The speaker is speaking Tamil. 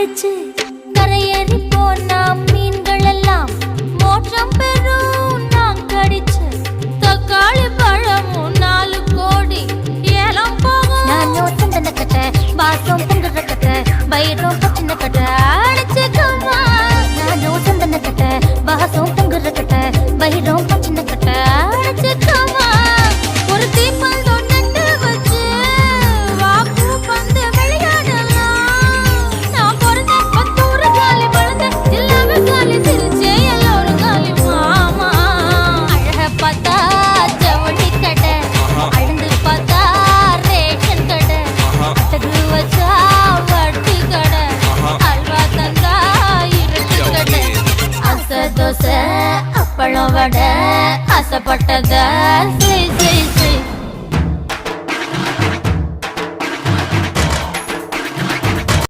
அடிச்சு கரையேறி போனா மீன்கள் எல்லாம் மோட்சம் பெறும். நான் கடிச்சு தக்காளி பழமும் 4 கோடி ஏலம் போகும். நானும் சந்தன கட்ட வாசம் பொங்குற கட்ட வயிறும் பச்சின கட்ட அடிச்சுக்கம்மா. நானும் சந்தன கட்ட வாசம் பொங்குற கட்ட வயிறும் பச்சின கட்ட அடிச்சுக்கம்மா. ஒரு தீப்பல் நட்டு வச்சு வாக்கு பந்து விளையாடலாம். நான் பிறந்த 10 ஊரு காலி வளர்ந்த எல்லாமே காலி சிரிச்சே எல்லோரும் காலி மாமா. அழக பார்த்தா ஜவுளி கடை, அழுந்து பார்த்தா ரேஷன் கடை, அத்தகு வச்சா வட்டி கடை, அல்வா தந்தா இருட்டு கடை, அசை தோசை அப்பளம் வடை ஆசைப்பட்டத